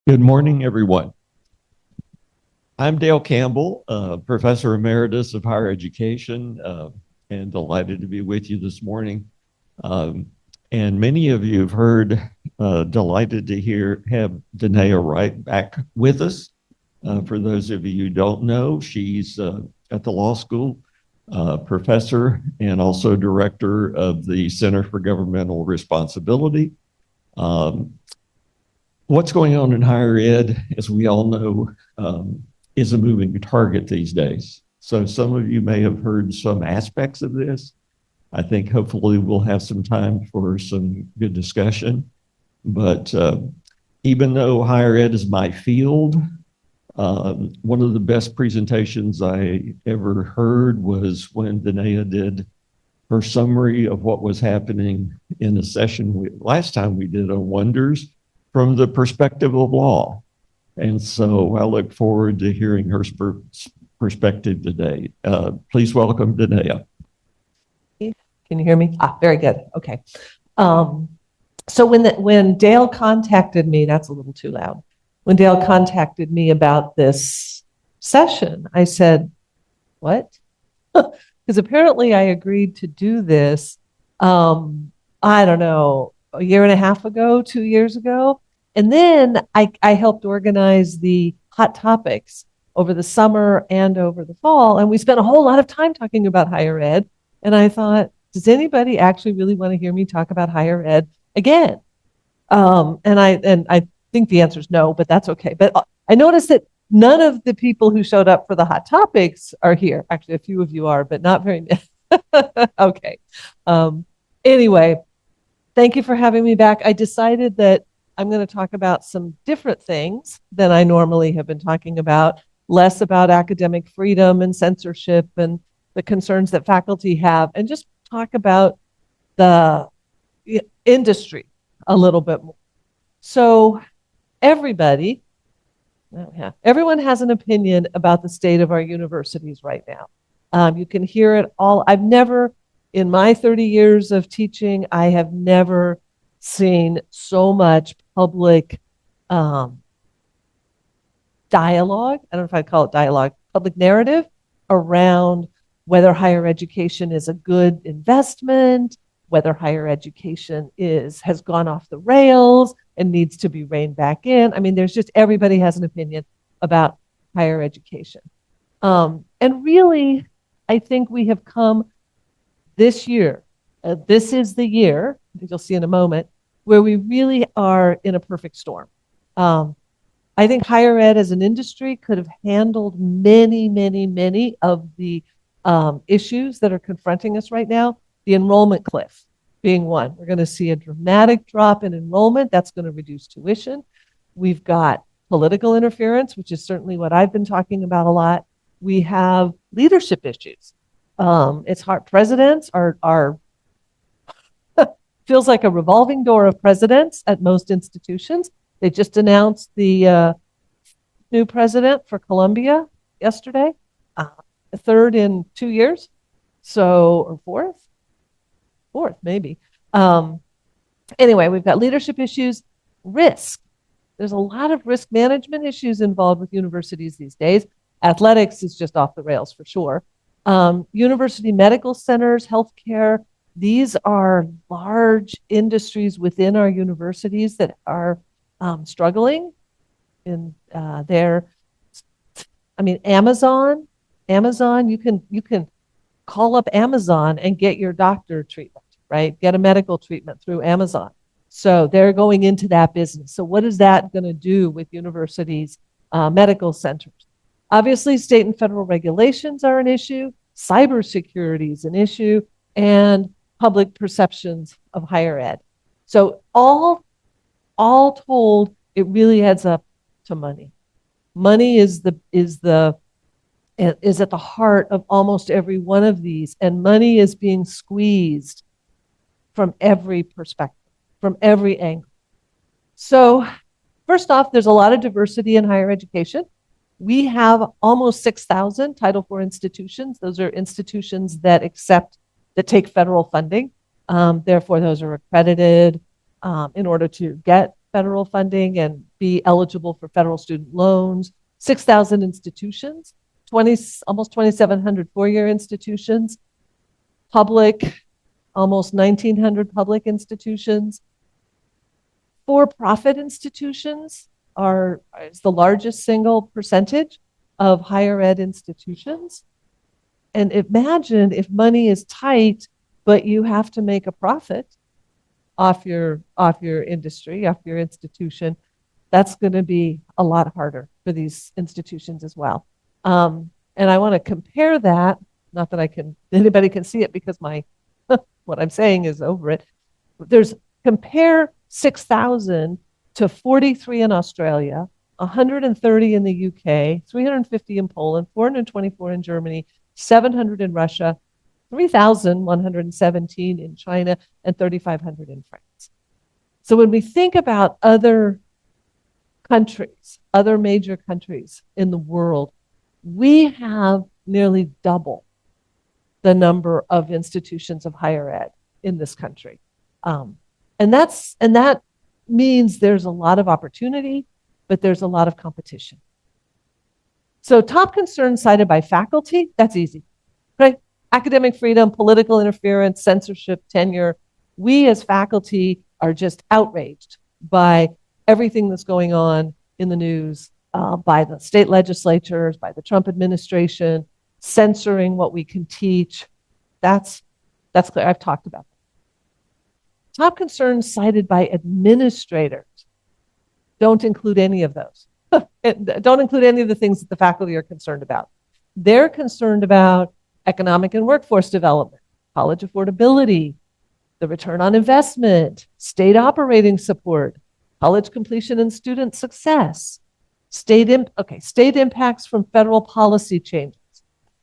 Good morning, everyone. I'm Dale Campbell, Professor Emeritus of Higher Education, and delighted to be with you this morning. Um, and many of you have heard, delighted to have Danaya Wright back with us. For those of you who don't know, she's at the law school, professor and also director of the Center for Governmental Responsibility. Um, what's going on in higher ed, as we all know, is a moving target these days. So some of you may have heard some aspects of this. I think hopefully we'll have some time for some good discussion. But even though higher ed is my field, one of the best presentations I ever heard was when Danaya did her summary of what was happening in the session last time we did on wonders from the perspective of law. And so I look forward to hearing her perspective today. Please welcome Danaya. Can you hear me? Very good. Okay. So when Dale contacted me, that's a little too loud. When Dale contacted me about this session, I said, what? Because apparently I agreed to do this, I don't know, a year and a half ago, 2 years ago. And then I helped organize the hot topics over the summer and over the fall. And we spent a whole lot of time talking about higher ed. And I thought, does anybody actually really want to hear me talk about higher ed again? And I think the answer is no, but that's okay. But I noticed that none of the people who showed up for the hot topics are here. Actually, a few of you are, but not very many. Okay. Anyway, thank you for having me back. I decided that I'm going to talk about some different things than I normally have been talking about, less about academic freedom and censorship and the concerns that faculty have, and just talk about the industry a little bit more. So everyone has an opinion about the state of our universities right now. You can hear it all. In my 30 years of teaching, I have never seen so much public dialogue. I don't know if I'd call it dialogue, public narrative around whether higher education is a good investment, whether higher education has gone off the rails and needs to be reined back in. I mean, everybody has an opinion about higher education. And really, I think we have come this year. This is the year, you'll see in a moment, where we really are in a perfect storm. I think higher ed as an industry could have handled many, many, many of the issues that are confronting us right now. The enrollment cliff being one. We're going to see a dramatic drop in enrollment. That's going to reduce tuition. We've got political interference, which is certainly what I've been talking about a lot. We have leadership issues. It's hard. Presidents are feels like a revolving door of presidents at most institutions. They just announced the new president for Columbia yesterday, third in 2 years, or fourth maybe. Anyway, we've got leadership issues, risk. There's a lot of risk management issues involved with universities these days. Athletics is just off the rails for sure. University medical centers, healthcare, these are large industries within our universities that are struggling in Amazon, you can call up Amazon and get your doctor treatment, right? Get a medical treatment through Amazon. So they're going into that business. So what is that going to do with universities, medical centers? Obviously, state and federal regulations are an issue. Cybersecurity is an issue, and public perceptions of higher ed. So all told, it really adds up to money. Money is at the heart of almost every one of these, and money is being squeezed from every perspective, from every angle. So first off, there's a lot of diversity in higher education. We have almost 6,000 Title IV institutions. Those are institutions that take federal funding. Therefore, those are accredited in order to get federal funding and be eligible for federal student loans. 6,000 institutions, almost 2,700 four-year institutions, public, almost 1,900 public institutions. For-profit institutions is the largest single percentage of higher ed institutions. And imagine if money is tight, but you have to make a profit off your industry, off your institution. That's going to be a lot harder for these institutions as well. And I want to compare that, not that anybody can see it because what I'm saying is over it. Compare 6,000 to 43 in Australia, 130 in the UK, 350 in Poland, 424 in Germany, 700 in Russia, 3,117 in China, and 3,500 in France. So when we think about other countries, other major countries in the world, we have nearly double the number of institutions of higher ed in this country. And that means there's a lot of opportunity, but there's a lot of competition. So top concerns cited by faculty, that's easy, right? Academic freedom, political interference, censorship, tenure. We as faculty are just outraged by everything that's going on in the news, by the state legislatures, by the Trump administration, censoring what we can teach. That's clear. I've talked about that. Top concerns cited by administrators don't include any of those. Don't include any of the things that the faculty are concerned about. They're concerned about economic and workforce development, college affordability, the return on investment, state operating support, college completion and student success, state impacts from federal policy changes.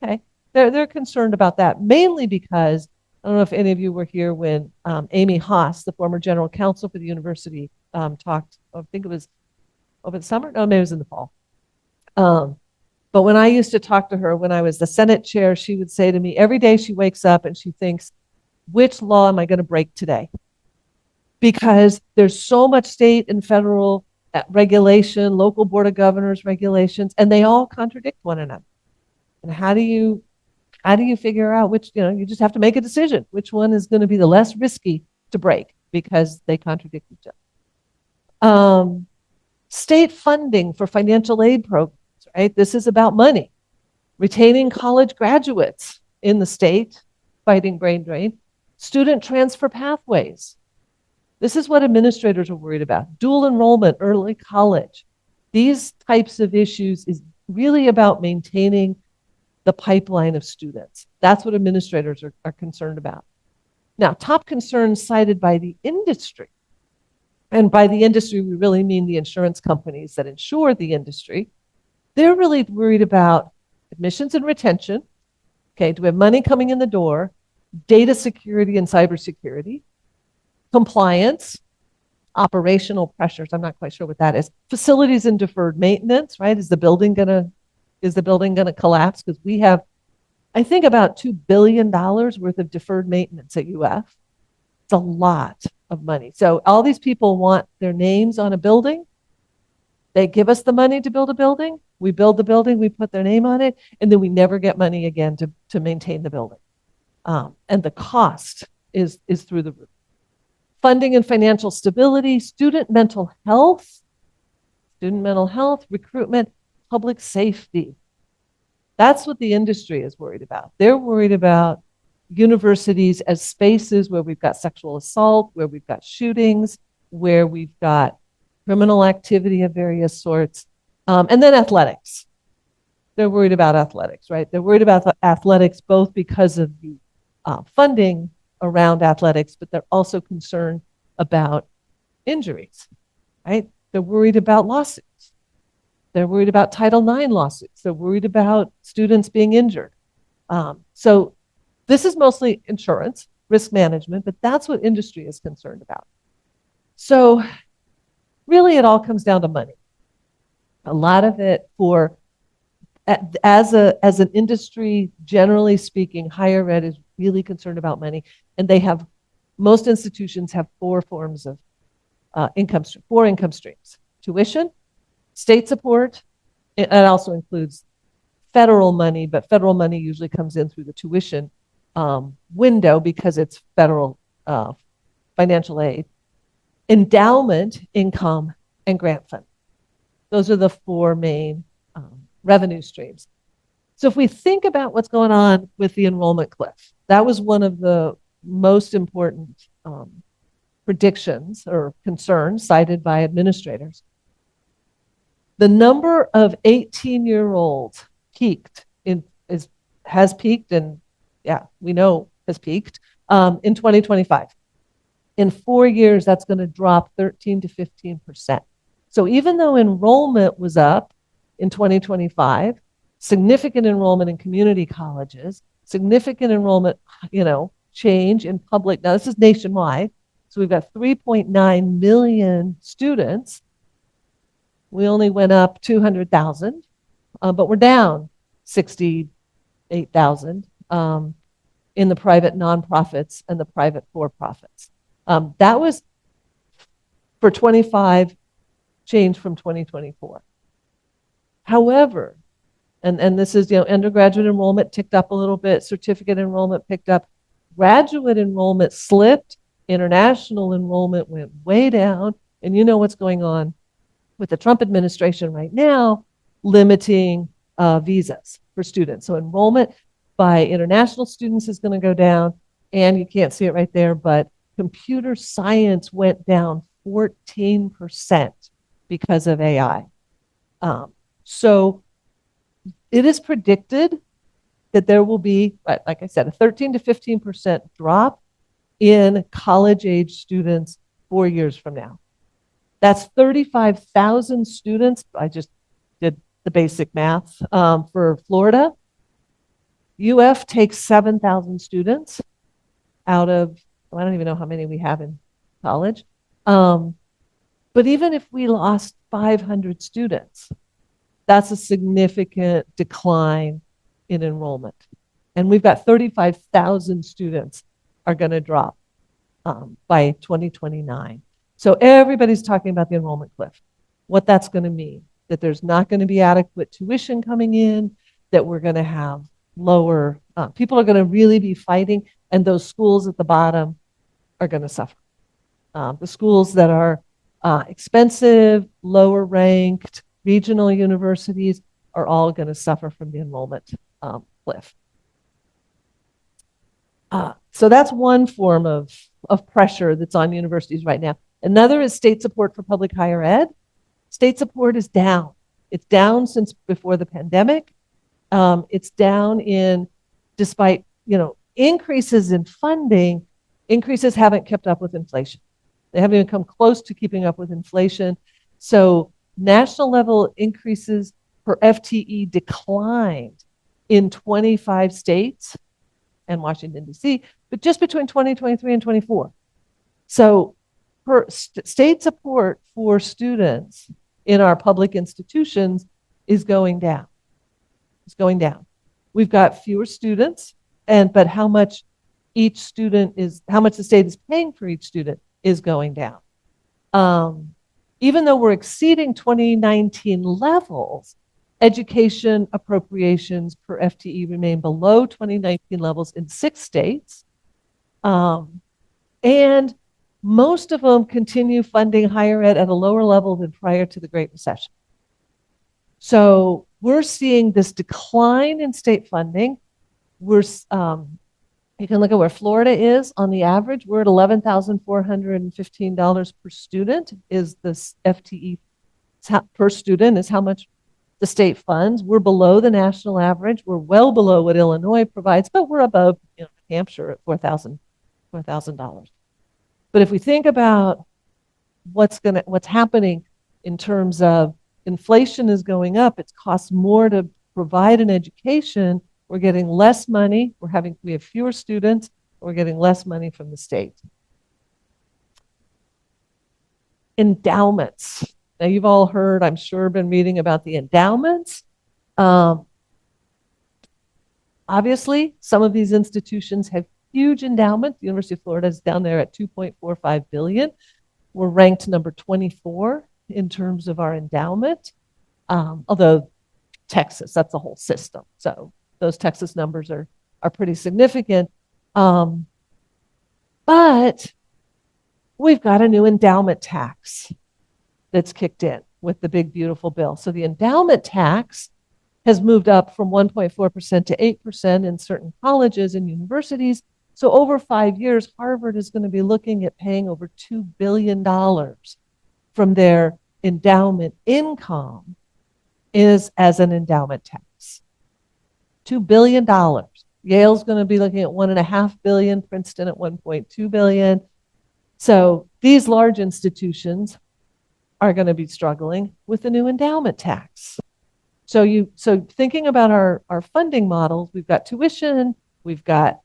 Okay, they're concerned about that mainly because I don't know if any of you were here when Amy Haas, the former general counsel for the university, talked. I think it was over the summer. No, maybe it was in the fall. But when I used to talk to her when I was the Senate chair, she would say to me every day she wakes up and she thinks, which law am I going to break today? Because there's so much state and federal regulation, local board of governors regulations, and they all contradict one another. And how do you figure out which, you just have to make a decision, which one is going to be the less risky to break because they contradict each other. State funding for financial aid programs, right? This is about money. Retaining college graduates in the state, fighting brain drain. Student transfer pathways. This is what administrators are worried about. Dual enrollment, early college. These types of issues is really about maintaining the pipeline of students. That's what administrators are concerned about. Now, top concerns cited by the industry. And by the industry, we really mean the insurance companies that insure the industry. They're really worried about admissions and retention. Okay, do we have money coming in the door? Data security and cybersecurity. Compliance, operational pressures. I'm not quite sure what that is. Facilities and deferred maintenance, right? Is the building gonna collapse? Because we have, I think, about $2 billion worth of deferred maintenance at UF. It's a lot of money. So all these people want their names on a building. They give us the money to build a building. We build the building, we put their name on it, and then we never get money again to maintain the building. And the cost is through the roof. Funding and financial stability, student mental health, recruitment, public safety. That's what the industry is worried about. They're worried about universities as spaces where we've got sexual assault, where we've got shootings, where we've got criminal activity of various sorts. And then athletics. They're worried about athletics, right? They're worried about athletics both because of the funding around athletics, but they're also concerned about injuries, right? They're worried about lawsuits. They're worried about Title IX lawsuits. They're worried about students being injured. So this is mostly insurance, risk management, but that's what industry is concerned about. So really it all comes down to money. A lot of it as an industry, generally speaking, higher ed is really concerned about money. And most institutions have four forms of four income streams: tuition, state support. It also includes federal money, but federal money usually comes in through the tuition window because it's federal financial aid. Endowment, income, and grant fund. Those are the four main revenue streams. So if we think about what's going on with the enrollment cliff, that was one of the most important predictions or concerns cited by administrators. The number of 18-year-olds has peaked, and yeah, we know has peaked in 2025. In 4 years, that's going to drop 13 to 15%. So even though enrollment was up in 2025, significant enrollment in community colleges, significant enrollment, change in public. Now this is nationwide. So we've got 3.9 million students. We only went up 200,000, but we're down 68,000 in the private nonprofits and the private for-profits. That was for 25 change from 2024. However, and this is, undergraduate enrollment ticked up a little bit, certificate enrollment picked up, graduate enrollment slipped, international enrollment went way down, and you know what's going on with the Trump administration right now, limiting visas for students. So enrollment by international students is going to go down, and you can't see it right there, but computer science went down 14% because of AI. So it is predicted that there will be, like I said, a 13 to 15% drop in college-age students 4 years from now. That's 35,000 students. I just did the basic math for Florida. UF takes 7,000 students out of, I don't even know how many we have in college. But even if we lost 500 students, that's a significant decline in enrollment. And we've got 35,000 students are going to drop by 2029. So everybody's talking about the enrollment cliff, what that's going to mean, that there's not going to be adequate tuition coming in, that we're going to have lower, people are going to really be fighting, and those schools at the bottom are going to suffer. The schools that are expensive, lower ranked, regional universities are all going to suffer from the enrollment cliff. So that's one form of pressure that's on universities right now. Another is state support for public higher ed. State support is down. It's down since before the pandemic. It's down despite increases in funding, increases haven't kept up with inflation. They haven't even come close to keeping up with inflation. So national level increases per FTE declined in 25 states and Washington, D.C., but just between 2023 and 24. So state support for students in our public institutions is going down. It's going down. We've got fewer students, but how much the state is paying for each student is going down. Even though we're exceeding 2019 levels, education appropriations per FTE remain below 2019 levels in 6 states. And most of them continue funding higher ed at a lower level than prior to the Great Recession. So we're seeing this decline in state funding. You can look at where Florida is on the average. We're at $11,415 per student is this FTE per student is how much the state funds. We're below the national average. We're well below what Illinois provides, but we're above New Hampshire at $4,000. But if we think about what's happening in terms of inflation is going up, it costs more to provide an education. We're getting less money. We have fewer students. We're getting less money from the state. Endowments. Now you've all heard, I'm sure, been reading about the endowments. Obviously, some of these institutions have huge endowments. The University of Florida is down there at $2.45 billion. We're ranked number 24 in terms of our endowment, although Texas, that's the whole system. So those Texas numbers are pretty significant. But we've got a new endowment tax that's kicked in with the big, beautiful bill. So the endowment tax has moved up from 1.4% to 8% in certain colleges and universities. So over 5 years, Harvard is going to be looking at paying over $2 billion from their endowment income is as an endowment tax. $2 billion. Yale's going to be looking at $1.5 billion, Princeton at $1.2 billion. So these large institutions are going to be struggling with the new endowment tax. So thinking about our funding models, we've got tuition, we've got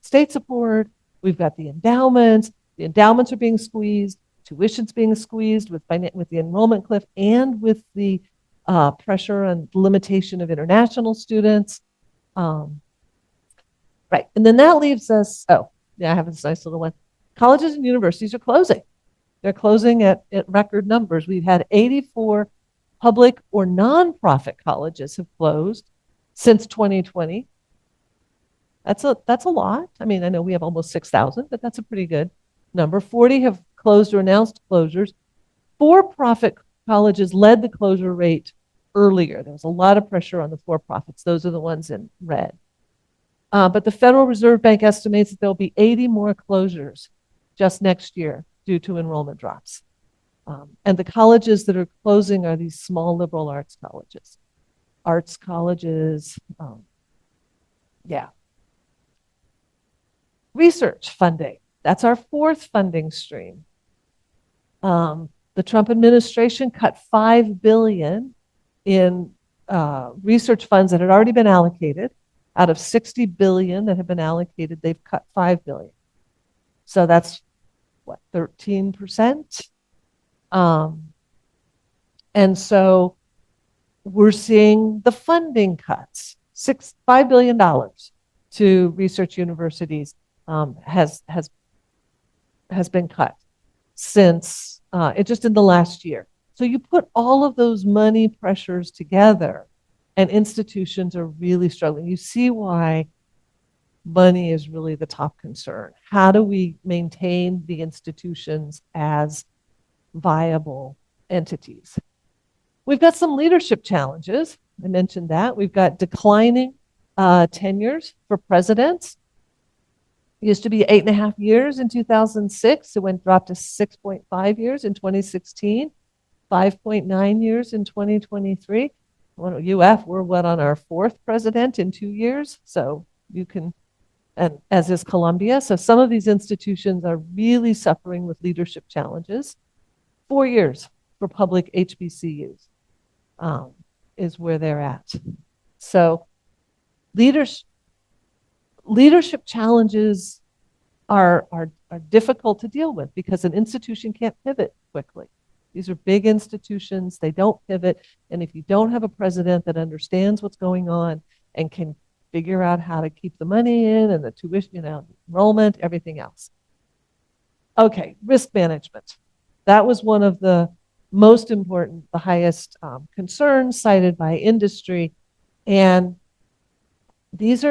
state support, we've got the endowments. The endowments are being squeezed, tuition's being squeezed with the enrollment cliff and with the pressure and limitation of international students. Right, and then that leaves us, oh, yeah, I have this nice little one. Colleges and universities are closing. They're closing at record numbers. We've had 84 public or nonprofit colleges have closed since 2020. That's a lot. I mean, I know we have almost 6,000, but that's a pretty good number. 40 have closed or announced closures. For-profit colleges led the closure rate earlier. There was a lot of pressure on the for-profits. Those are the ones in red. But the Federal Reserve Bank estimates that there'll be 80 more closures just next year due to enrollment drops. And the colleges that are closing are these small liberal arts colleges. Arts colleges, yeah. Research funding, that's our fourth funding stream. The Trump administration cut $5 billion in research funds that had already been allocated. Out of $60 billion that have been allocated, they've cut $5 billion. So that's what, 13%? And so we're seeing the funding cuts. $5 billion to research universities has been cut since just in the last year. So you put all of those money pressures together, and institutions are really struggling. You see why money is really the top concern. How do we maintain the institutions as viable entities? We've got some leadership challenges. I mentioned that. We've got declining tenures for presidents. It used to be 8.5 years in 2006. It dropped to 6.5 years in 2016, 5.9 years in 2023. Well, UF, we're on our fourth president in 2 years. So you can, and as is Columbia. So some of these institutions are really suffering with leadership challenges. 4 years for public HBCUs is where they're at. So leadership challenges are difficult to deal with because an institution can't pivot quickly. These are big institutions, they don't pivot. And if you don't have a president that understands what's going on and can figure out how to keep the money in and the tuition, enrollment, everything else. Okay, risk management. That was one of the most important, the highest concerns cited by industry. And these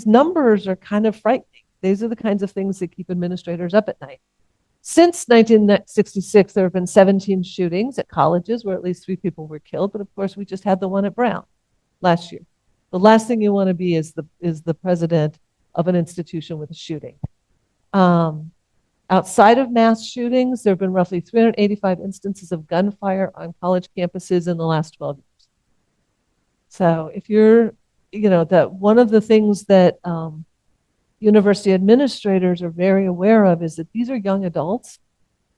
numbers are kind of frightening. These are the kinds of things that keep administrators up at night. Since 1966, there have been 17 shootings at colleges where at least 3 people were killed. But of course, we just had the one at Brown last year. The last thing you want to be is the president of an institution with a shooting. Outside of mass shootings, there have been roughly 385 instances of gunfire on college campuses in the last 12 years. So if you're, one of the things that university administrators are very aware of is that these are young adults.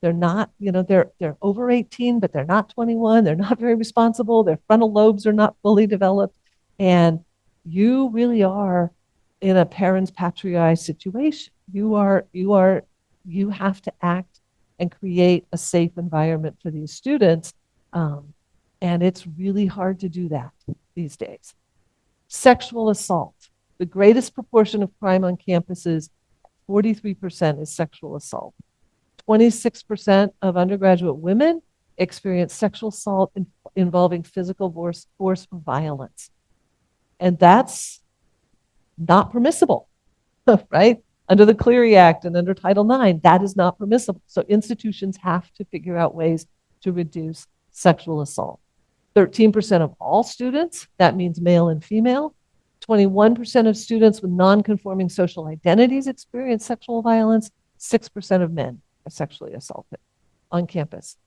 They're not, they're over 18, but they're not 21. They're not very responsible. Their frontal lobes are not fully developed. And you really are in a parens patriae situation. You have to act and create a safe environment for these students. And it's really hard to do that these days. Sexual assault. The greatest proportion of crime on campuses, 43%, is sexual assault. 26% of undergraduate women experience sexual assault involving physical force or violence. And that's not permissible, right? Under the Clery Act and under Title IX, that is not permissible. So institutions have to figure out ways to reduce sexual assault. 13% of all students, that means male and female. 21% of students with non-conforming social identities experience sexual violence. 6% of men are sexually assaulted on campus.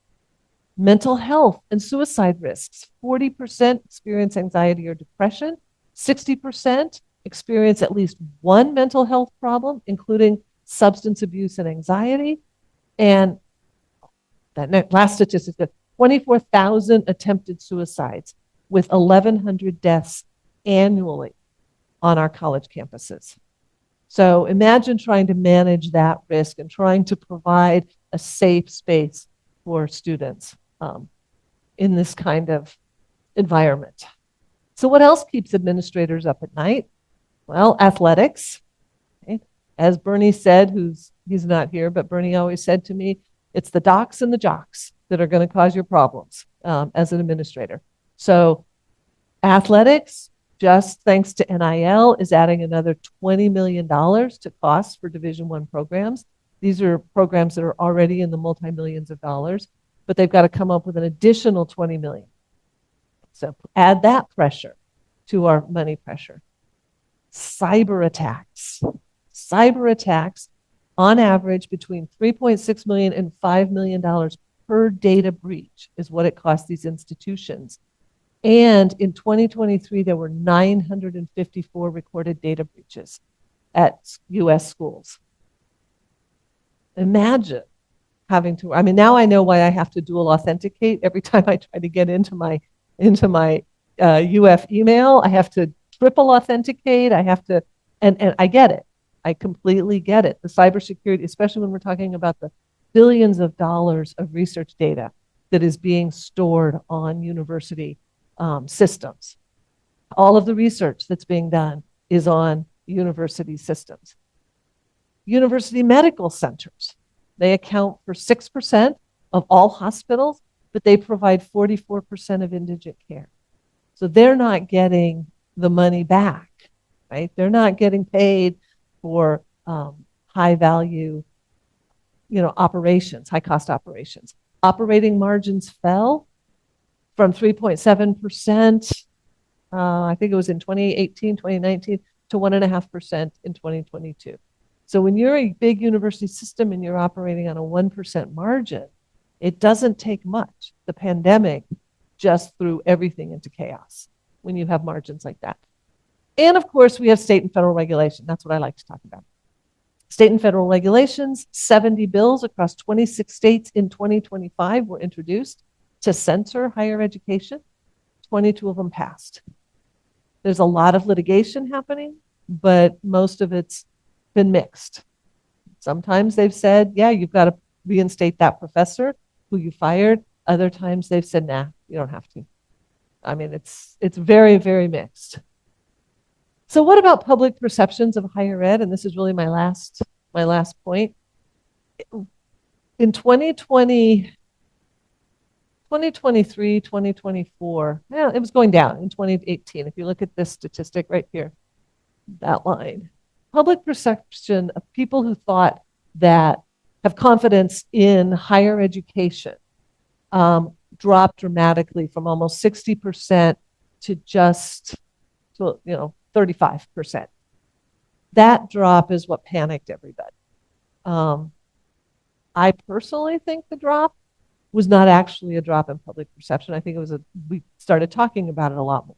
Mental health and suicide risks. 40% experience anxiety or depression. 60% experience at least one mental health problem, including substance abuse and anxiety. And that last statistic, 24,000 attempted suicides with 1,100 deaths annually on our college campuses. So imagine trying to manage that risk and trying to provide a safe space for students in this kind of environment. So what else keeps administrators up at night? Well, athletics. Okay? As Bernie said, he's not here, but Bernie always said to me, it's the docs and the jocks that are going to cause your problems as an administrator. So athletics, just thanks to NIL, is adding another $20 million to costs for Division I programs. These are programs that are already in the multi-millions of dollars, but they've got to come up with an additional 20 million. So add that pressure to our money pressure. Cyber attacks. Cyber attacks, on average, between $3.6 million and $5 million per data breach is what it costs these institutions. And in 2023, there were 954 recorded data breaches at US schools. Imagine having to, I mean, now I know why I have to dual authenticate every time I try to get into my UF email. I have to triple authenticate. I have to, and I get it. I completely get it. The cybersecurity, especially when we're talking about the billions of dollars of research data that is being stored on university systems. All of the research that's being done is on university systems. University medical centers, they account for 6% of all hospitals, but they provide 44% of indigent care. So they're not getting the money back, right? They're not getting paid for high value, operations, high cost operations. Operating margins fell from 3.7%, I think it was in 2018, 2019, to 1.5% in 2022. So when you're a big university system and you're operating on a 1% margin, it doesn't take much. The pandemic just threw everything into chaos when you have margins like that. And of course, we have state and federal regulation. That's what I like to talk about. State and federal regulations, 70 bills across 26 states in 2025 were introduced to censor higher education. 22 of them passed. There's a lot of litigation happening, but most of it's been mixed. Sometimes they've said, yeah, you've got to reinstate that professor who you fired. Other times they've said, nah, you don't have to. I mean, it's very, very mixed. So what about public perceptions of higher ed? And this is really my last point. In 2023, 2024, it was going down in 2018. If you look at this statistic right here, that line, public perception of people who thought that have confidence in higher education dropped dramatically from almost 60% to just 35%. That drop is what panicked everybody. I personally think the drop was not actually a drop in public perception. I think it was we started talking about it a lot more.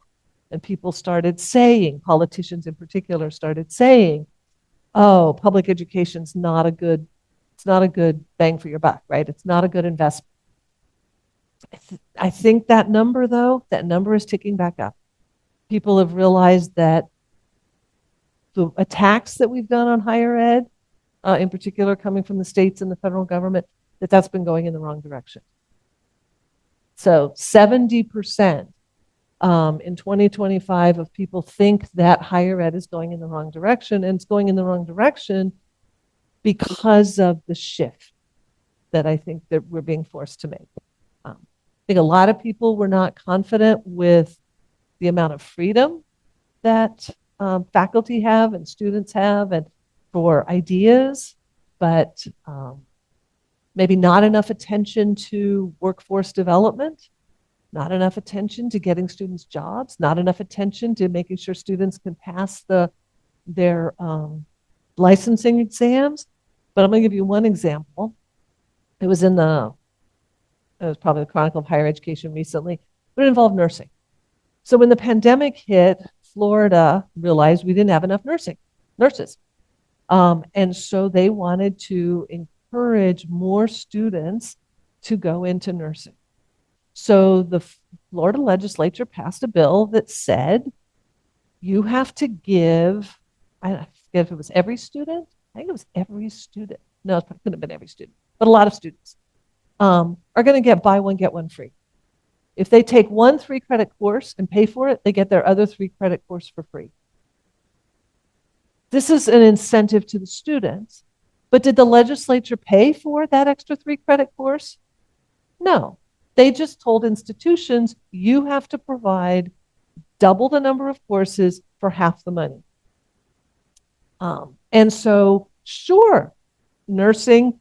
And people started saying, politicians in particular started saying, oh, public education's not a good, it's not a good bang for your buck, right? It's not a good investment. I think that number, though, that number is ticking back up. People have realized that the attacks that we've done on higher ed, in particular coming from the states and the federal government, that's been going in the wrong direction. So 70% in 2025 of people think that higher ed is going in the wrong direction, and it's going in the wrong direction because of the shift. that I think that we're being forced to make. I think a lot of people were not confident with the amount of freedom that faculty have and students have and for ideas, but maybe not enough attention to workforce development, not enough attention to getting students jobs, not enough attention to making sure students can pass their licensing exams. But I'm going to give you one example. It was probably the Chronicle of Higher Education recently, but it involved nursing. So when the pandemic hit, Florida realized we didn't have enough nurses. And so they wanted to encourage more students to go into nursing. So the Florida legislature passed a bill that said you have to give, I forget if it was every student. I think it was every student. No, it couldn't have been every student, but a lot of students are going to get buy one, get one free. If they take one 3-credit course and pay for it, they get their other 3-credit course for free. This is an incentive to the students, but did the legislature pay for that extra 3-credit course? No. They just told institutions, you have to provide double the number of courses for half the money. And so, sure, nursing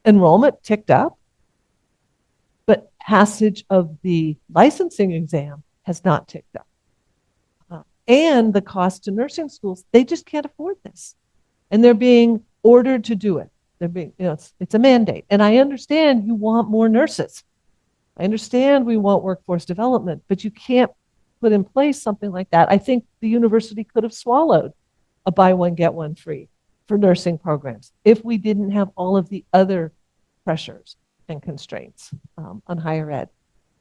enrollment ticked up, but passage of the licensing exam has not ticked up. And the cost to nursing schools, they just can't afford this. And they're being ordered to do it. They're being, it's a mandate. And I understand you want more nurses. I understand we want workforce development, but you can't put in place something like that. I think the university could have swallowed a buy one, get one free for nursing programs if we didn't have all of the other pressures and constraints on higher ed.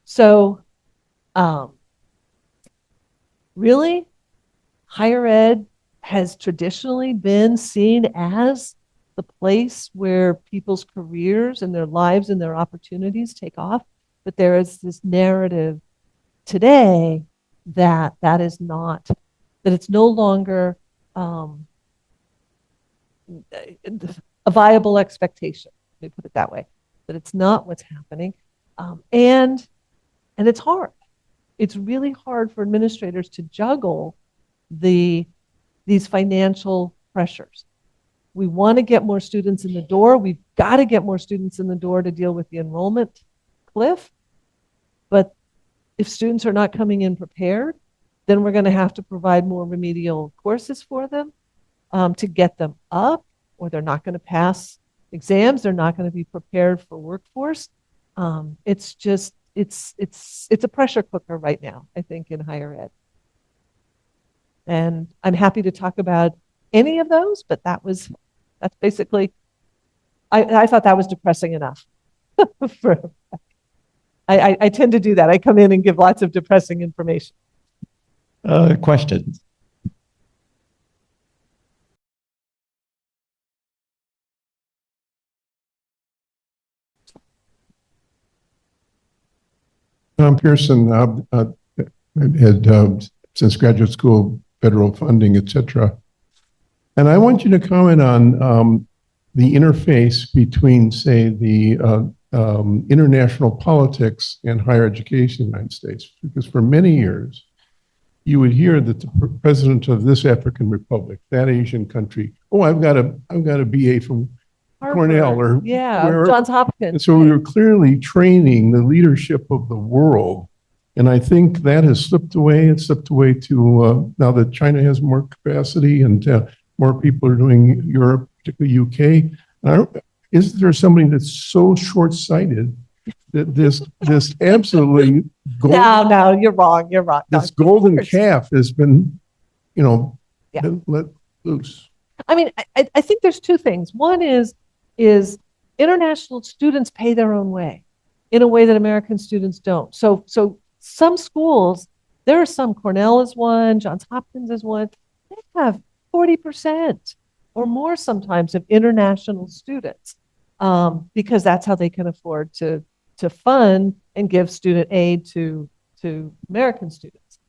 So really, higher ed has traditionally been seen as the place where people's careers and their lives and their opportunities take off. But there is this narrative today that is not, that it's no longer a viable expectation. Let me put it that way, that it's not what's happening. And it's hard. It's really hard for administrators to juggle these financial pressures. We want to get more students in the door. We've got to get more students in the door to deal with the enrollment cliff. But if students are not coming in prepared, then we're going to have to provide more remedial courses for them to get them up, or they're not going to pass exams. They're not going to be prepared for workforce. It's just, it's a pressure cooker right now, I think, in higher ed. And I'm happy to talk about any of those, but that's basically, I thought that was depressing enough. I tend to do that. I come in and give lots of depressing information. Questions? Tom Pearson had since graduate school, federal funding, et cetera. And I want you to comment on the interface between, say, the international politics and higher education in the United States. Because for many years, you would hear that the president of this African republic, that Asian country, oh, I've got a BA from Harvard, Cornell or Johns Hopkins. And so we were clearly training the leadership of the world. And I think that has slipped away. It's slipped away to now that China has more capacity and more people are doing Europe, particularly UK. Is there somebody that's so short-sighted that this absolutely golden, No, you're wrong. You're wrong. this golden calf has been, been let loose? I mean, I think there's two things. One is international students pay their own way in a way that American students don't. So some schools, there are some, Cornell is one, Johns Hopkins is one, they have 40% or more sometimes of international students because that's how they can afford to fund and give student aid to American students.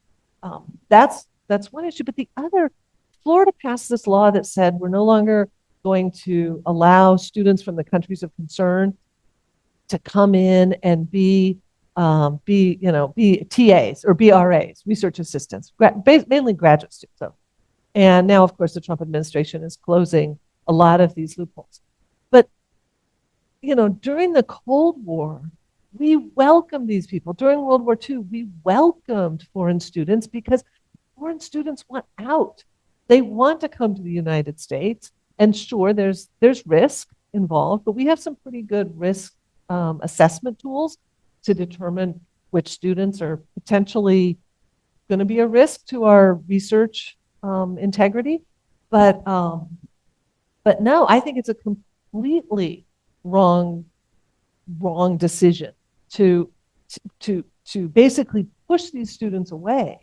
That's one issue. But the other, Florida passed this law that said we're no longer going to allow students from the countries of concern to come in and be TAs or BRAs, research assistants, mainly graduate students. So, and now, of course, the Trump administration is closing a lot of these loopholes. But, during the Cold War, we welcomed these people. During World War II, we welcomed foreign students because foreign students want out. They want to come to the United States. And sure, there's risk involved, but we have some pretty good risk assessment tools to determine which students are potentially going to be a risk to our research integrity. But no, I think it's a completely wrong decision to basically push these students away.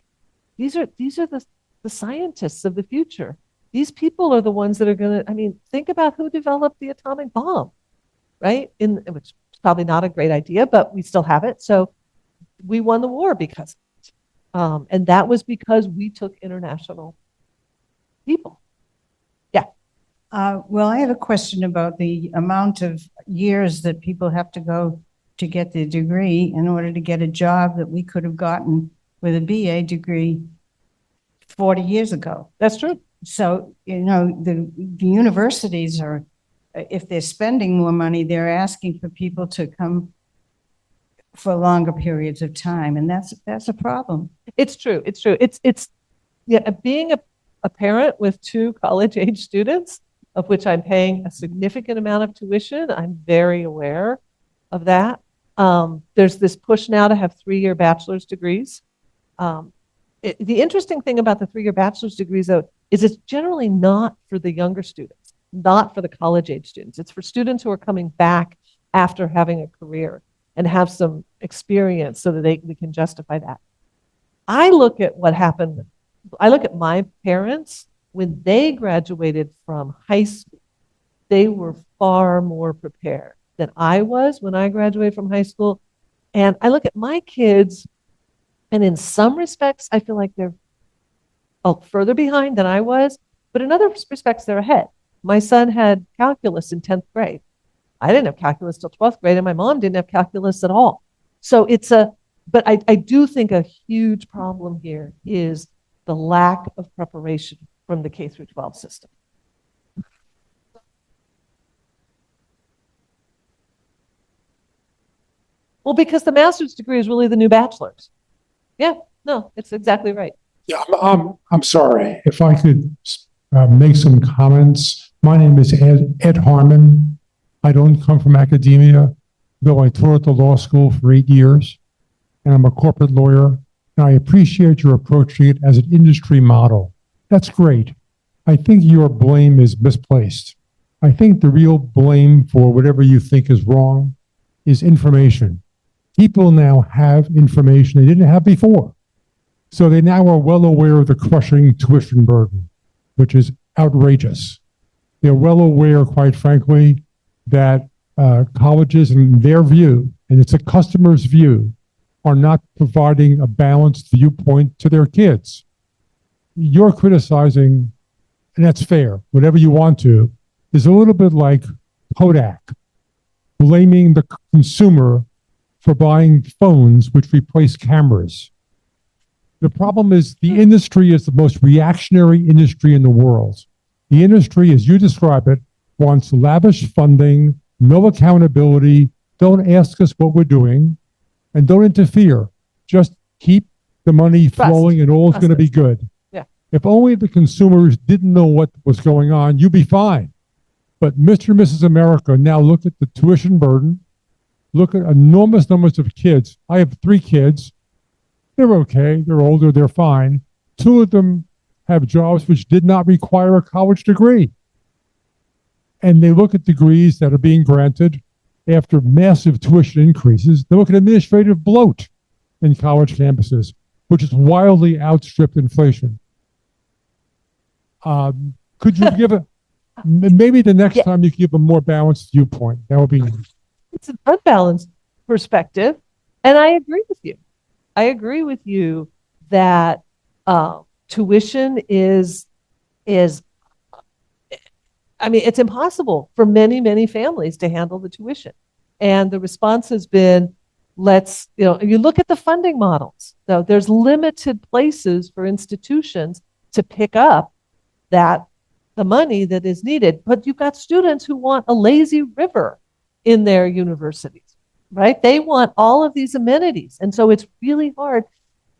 These are the scientists of the future. These people are the ones that are going to, think about who developed the atomic bomb, right? Which is probably not a great idea, but we still have it. So we won the war because of it. And that was because we took international people. Yeah. Well, I have a question about the amount of years that people have to go to get their degree in order to get a job that we could have gotten with a BA degree 40 years ago. That's true. So, the universities are, if they're spending more money, they're asking for people to come for longer periods of time. And that's a problem. It's true. It's being a parent with 2 college-age students, of which I'm paying a significant amount of tuition. I'm very aware of that. There's this push now to have 3-year bachelor's degrees. The interesting thing about the 3-year bachelor's degrees, though, is it's generally not for the younger students, not for the college-age students. It's for students who are coming back after having a career and have some experience so that we can justify that. I look at what happened. I look at my parents when they graduated from high school. They were far more prepared than I was when I graduated from high school. And I look at my kids, and in some respects, I feel like they're further behind than I was, but in other respects, they're ahead. My son had calculus in 10th grade. I didn't have calculus till 12th grade, and my mom didn't have calculus at all. So but I do think a huge problem here is the lack of preparation from the K through 12 system. Well, because the master's degree is really the new bachelor's. Yeah, no, it's exactly right. Yeah, I'm sorry. If I could make some comments. My name is Ed Harmon. I don't come from academia, though I taught at the law school for 8 years, and I'm a corporate lawyer, and I appreciate your approaching it as an industry model. That's great. I think your blame is misplaced. I think the real blame for whatever you think is wrong is information. People now have information they didn't have before. So they now are well aware of the crushing tuition burden, which is outrageous. They're well aware, quite frankly, that colleges, in their view, and it's a customer's view, are not providing a balanced viewpoint to their kids. You're criticizing, and that's fair, whatever you want to, is a little bit like Kodak blaming the consumer for buying phones which replace cameras. The problem is the industry is the most reactionary industry in the world. The industry, as you describe it, wants lavish funding, no accountability, don't ask us what we're doing, and don't interfere. Just keep the money flowing and all is going to be good. Yeah. If only the consumers didn't know what was going on, you'd be fine. But Mr. and Mrs. America, now look at the tuition burden, look at enormous numbers of kids. I have 3 kids. They're okay. They're older. They're fine. 2 of them have jobs which did not require a college degree. And they look at degrees that are being granted after massive tuition increases. They look at administrative bloat in college campuses, which has wildly outstripped inflation. Could you give maybe the next time you give a more balanced viewpoint? That would be. It's an unbalanced perspective, and I agree with you. I agree with you that tuition is I mean, it's impossible for many, many families to handle the tuition. And the response has been, you look at the funding models. So there's limited places for institutions to pick up the money that is needed. But you've got students who want a lazy river in their universities, right? They want all of these amenities. And so it's really hard.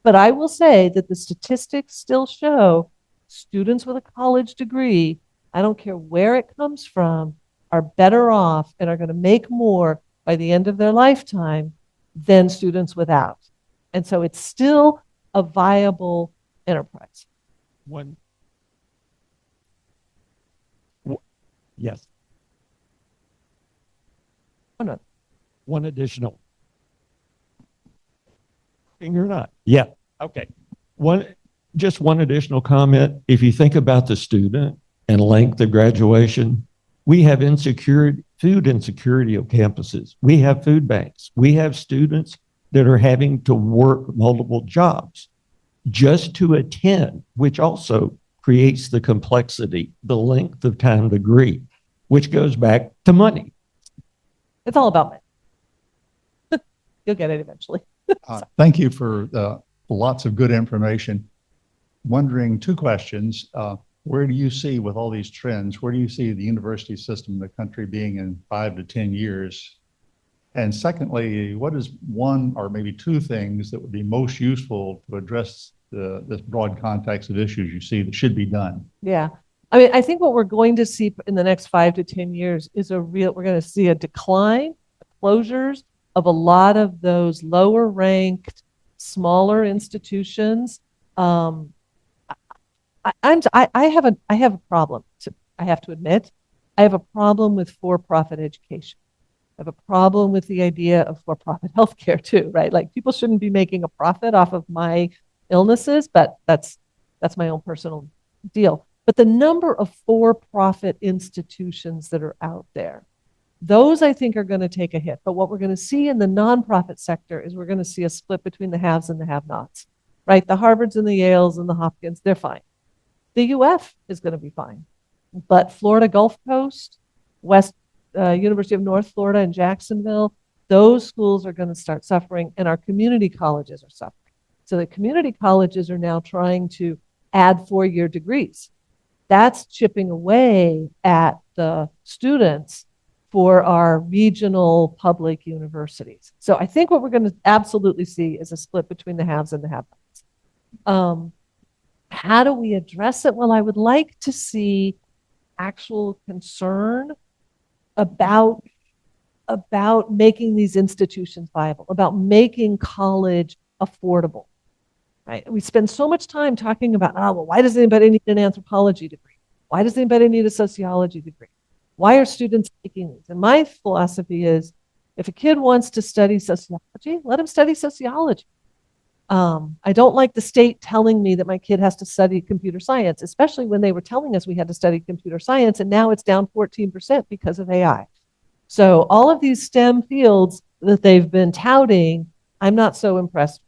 But I will say that the statistics still show students with a college degree, I don't care where it comes from, are better off and are going to make more by the end of their lifetime than students without. And so it's still a viable enterprise. One. Yes. Oh, no. One additional. Or not? Yeah. Okay. Just one additional comment. If you think about the student and length of graduation, we have food insecurity on campuses. We have food banks. We have students that are having to work multiple jobs just to attend, which also creates the complexity, the length of time degree, which goes back to money. It's all about money. You'll get it eventually. Thank you for lots of good information. Wondering two questions. Where do you see, with all these trends, where do you see the university system in the country being in 5 to 10 years? And secondly, what is one or maybe two things that would be most useful to address this broad context of issues you see that should be done? Yeah. I mean, I think what we're going to see in the next 5 to 10 years is we're going to see a decline, closures of a lot of those lower ranked, smaller institutions. I have a problem. I have to admit, I have a problem with for-profit education. I have a problem with the idea of for-profit healthcare too, right? Like people shouldn't be making a profit off of my illnesses, but that's my own personal deal. But the number of for-profit institutions that are out there, those I think are going to take a hit. But what we're going to see in the nonprofit sector is we're going to see a split between the haves and the have-nots, right? The Harvards and the Yales and the Hopkins, they're fine. The UF is going to be fine. But Florida Gulf Coast, University of North Florida and Jacksonville, those schools are going to start suffering, and our community colleges are suffering. So the community colleges are now trying to add 4-year degrees. That's chipping away at the students for our regional public universities. So I think what we're going to absolutely see is a split between the haves and the have-nots. How do we address it? Well, I would like to see actual concern about making these institutions viable, about making college affordable. Right? We spend so much time talking about, why does anybody need an anthropology degree? Why does anybody need a sociology degree? Why are students taking these? And my philosophy is, if a kid wants to study sociology, let him study sociology. I don't like the state telling me that my kid has to study computer science, especially when they were telling us we had to study computer science, and now it's down 14% because of AI. So all of these STEM fields that they've been touting, I'm not so impressed,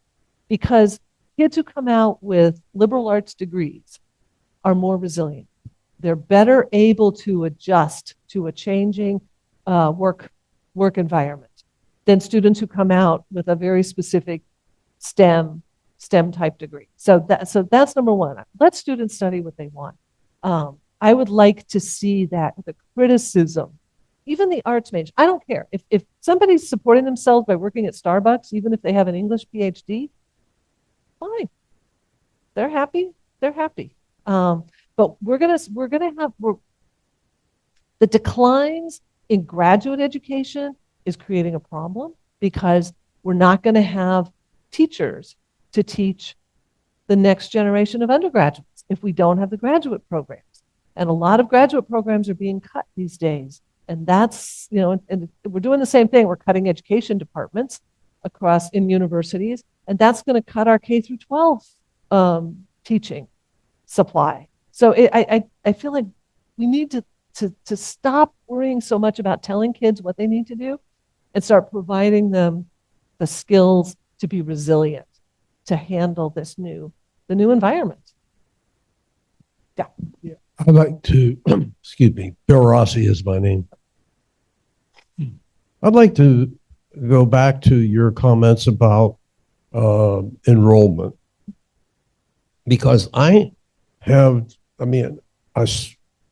because kids who come out with liberal arts degrees are more resilient. They're better able to adjust to a changing work environment than students who come out with a very specific STEM type degree. So that's number one. Let students study what they want. I would like to see that the criticism, even the arts major, I don't care. If somebody's supporting themselves by working at Starbucks, even if they have an English PhD, fine. They're happy. But we're gonna have the declines in graduate education is creating a problem, because we're not going to have teachers to teach the next generation of undergraduates if we don't have the graduate programs. And a lot of graduate programs are being cut these days. And that's, and we're doing the same thing. We're cutting education departments across in universities, and that's going to cut our K through 12 teaching supply. So I feel like we need to stop worrying so much about telling kids what they need to do and start providing them the skills to be resilient, to handle the new environment. Yeah. I'd like to, excuse me, Bill Rossi is my name. I'd like to go back to your comments about enrollment. Because I mean, I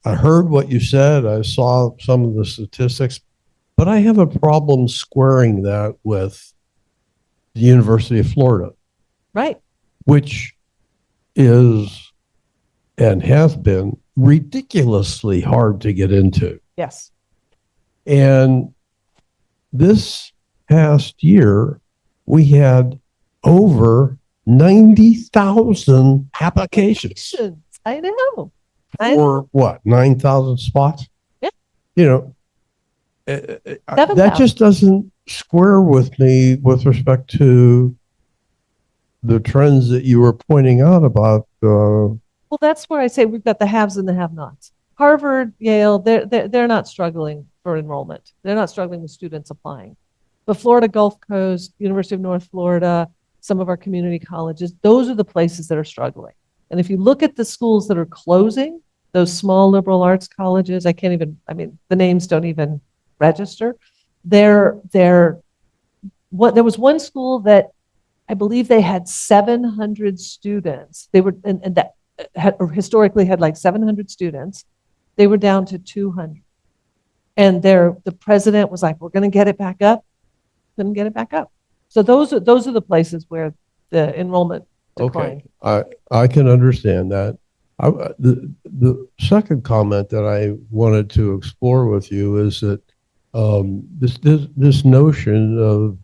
heard what you said, I saw some of the statistics, but I have a problem squaring that with the University of Florida, Right. which is and has been ridiculously hard to get into. Yes. And this past year, we had over 90,000 applications I know. I know. for what, 9,000 spots? Yeah. You know, that 7,000. just doesn't square with me with respect to the trends that you were pointing out about. Well, that's where I say we've got the haves and the have-nots. Harvard, Yale, they're not struggling for enrollment. They're not struggling with students applying. But Florida Gulf Coast, University of North Florida, some of our community colleges, those are the places that are struggling. And if you look at the schools that are closing, those small liberal arts colleges, the names don't even register. There was one school that I believe they had 700 students. They were, and that historically had like 700 students. They were down to 200. And the president was like, we're going to get it back up. Couldn't get it back up. So those are the places where the enrollment declined. Okay, I can understand that. The second comment that I wanted to explore with you is that this notion of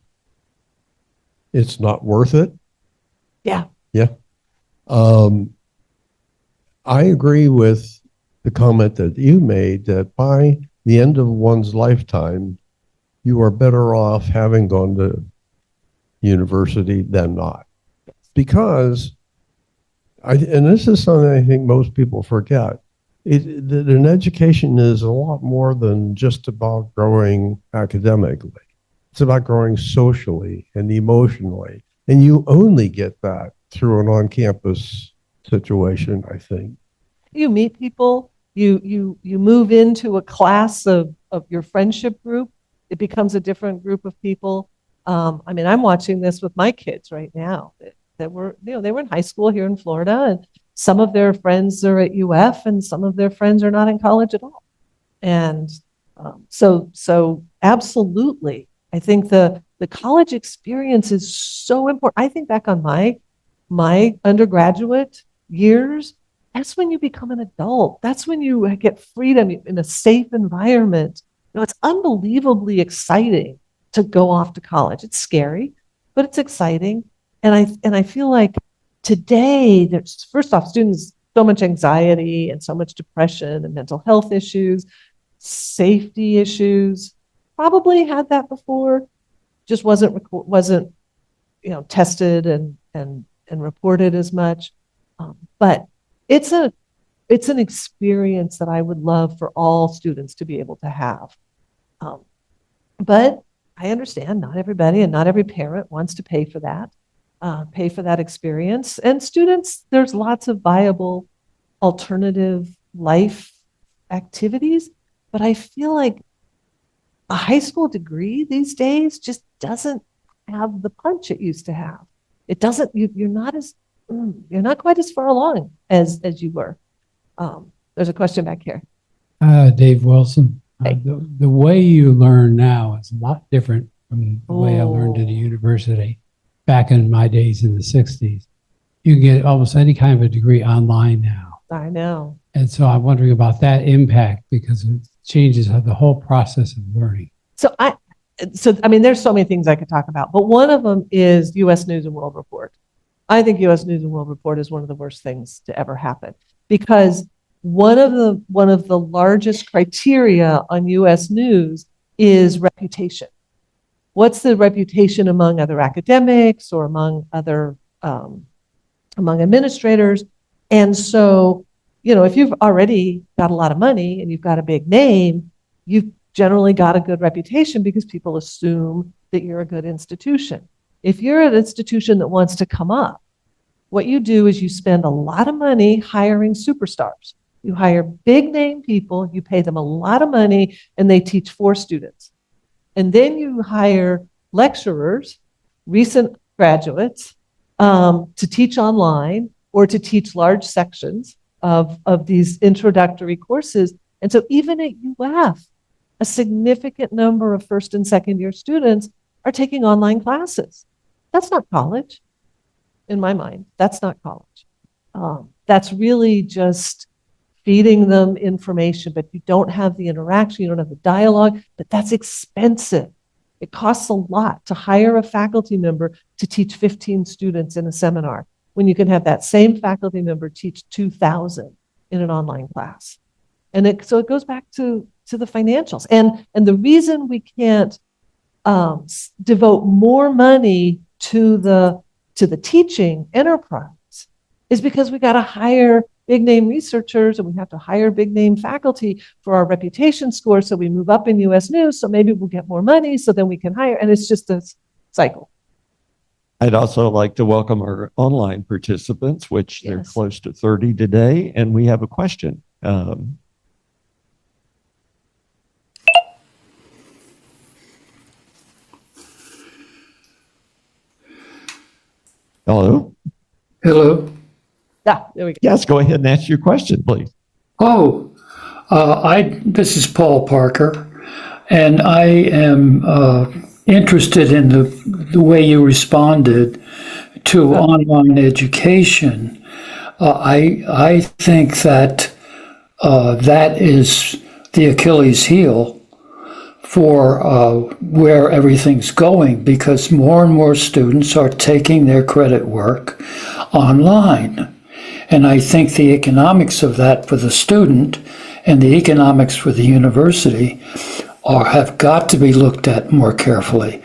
it's not worth it. Yeah. Yeah. I agree with the comment that you made that by the end of one's lifetime, you are better off having gone to university than not. Because, and this is something I think most people forget, that an education is a lot more than just about growing academically. It's about growing socially and emotionally. And you only get that through an on-campus situation, I think. You meet people, you move into a class of your friendship group. It becomes a different group of people. I'm watching this with my kids right now. They were in high school here in Florida, and some of their friends are at UF, and some of their friends are not in college at all. And so absolutely, I think the college experience is so important. I think back on my undergraduate years. That's when you become an adult. That's when you get freedom in a safe environment. It's unbelievably exciting to go off to college. It's scary, but it's exciting. And I feel like today there's, first off, students, so much anxiety and so much depression and mental health issues, safety issues. Probably had that before, just wasn't tested and reported as much. But it's an experience that I would love for all students to be able to have. But I understand not everybody and not every parent wants to pay for that experience. And students, there's lots of viable alternative life activities, but I feel like a high school degree these days just doesn't have the punch it used to have. It doesn't, you're not quite as far along as you were. There's a question back here. Dave Wilson. Hey. The way you learn now is a lot different from the way I learned at a university back in my days in the 60s. You can get almost any kind of a degree online now. I know. And so I'm wondering about that impact because it changes the whole process of learning. So there's so many things I could talk about, but one of them is U.S. News and World Report. I think U.S. News and World Report is one of the worst things to ever happen because one of the largest criteria on U.S. News is reputation. What's the reputation among other academics or among other among administrators? And so, if you've already got a lot of money and you've got a big name, you've generally got a good reputation because people assume that you're a good institution. If you're an institution that wants to come up, what you do is you spend a lot of money hiring superstars. You hire big name people, you pay them a lot of money, and they teach 4 students. And then you hire lecturers, recent graduates, to teach online or to teach large sections of these introductory courses. And so even at UF, a significant number of first and second year students are taking online classes. That's not college, in my mind. That's not college. That's really just feeding them information, but you don't have the interaction, you don't have the dialogue, but that's expensive. It costs a lot to hire a faculty member to teach 15 students in a seminar when you can have that same faculty member teach 2,000 in an online class. And so it goes back to the financials. And the reason we can't devote more money to the teaching enterprise is because we got to hire big name researchers and we have to hire big name faculty for our reputation score. So we move up in US News. So maybe we'll get more money. So then we can hire. And it's just a cycle. I'd also like to welcome our online participants, which they're Yes. close to 30 today. And we have a question. Hello? Hello. Yeah, there we go. Yes, go ahead and ask your question, please. Oh, this is Paul Parker, and I am interested in the way you responded to online education. I think that that is the Achilles heel for where everything's going, because more and more students are taking their credit work online. And I think the economics of that for the student and the economics for the university have got to be looked at more carefully.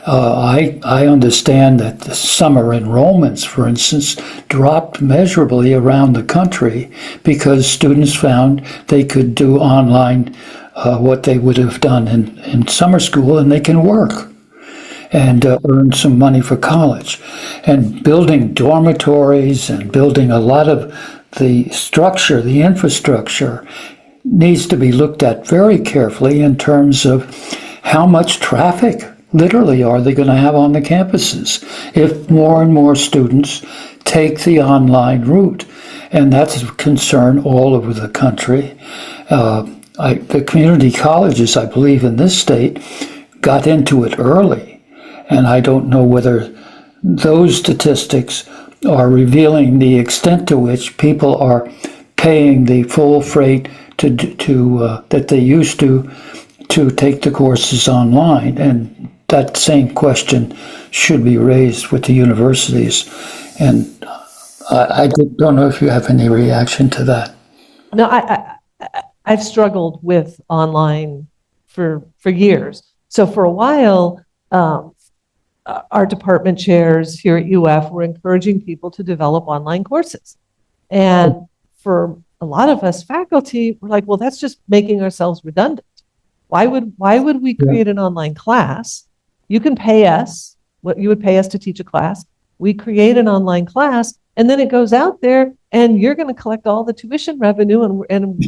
I understand that the summer enrollments, for instance, dropped measurably around the country because students found they could do online what they would have done in summer school, and they can work and earn some money for college. And building dormitories and building a lot of the structure, the infrastructure, needs to be looked at very carefully in terms of how much traffic literally are they going to have on the campuses if more and more students take the online route. And that's a concern all over the country. The community colleges, I believe, in this state got into it early. And I don't know whether those statistics are revealing the extent to which people are paying the full freight that they used to take the courses online. And that same question should be raised with the universities. And I don't know if you have any reaction to that. No, I've struggled with online for years. So for a while, our department chairs here at UF were encouraging people to develop online courses. And for a lot of us faculty, we're like, well, that's just making ourselves redundant. Why would we create an online class? You can pay us what you would pay us to teach a class. We create an online class, and then it goes out there, and you're going to collect all the tuition revenue, and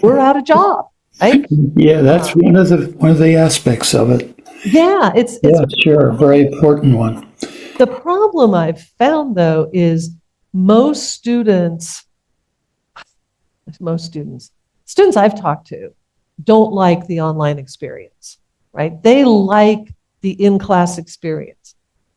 we're out of job, right? Yeah, that's one of the aspects of it. Yeah, it's Sure, a very important one. The problem I've found, though, is students I've talked to don't like the online experience, right? They like the in-class experience.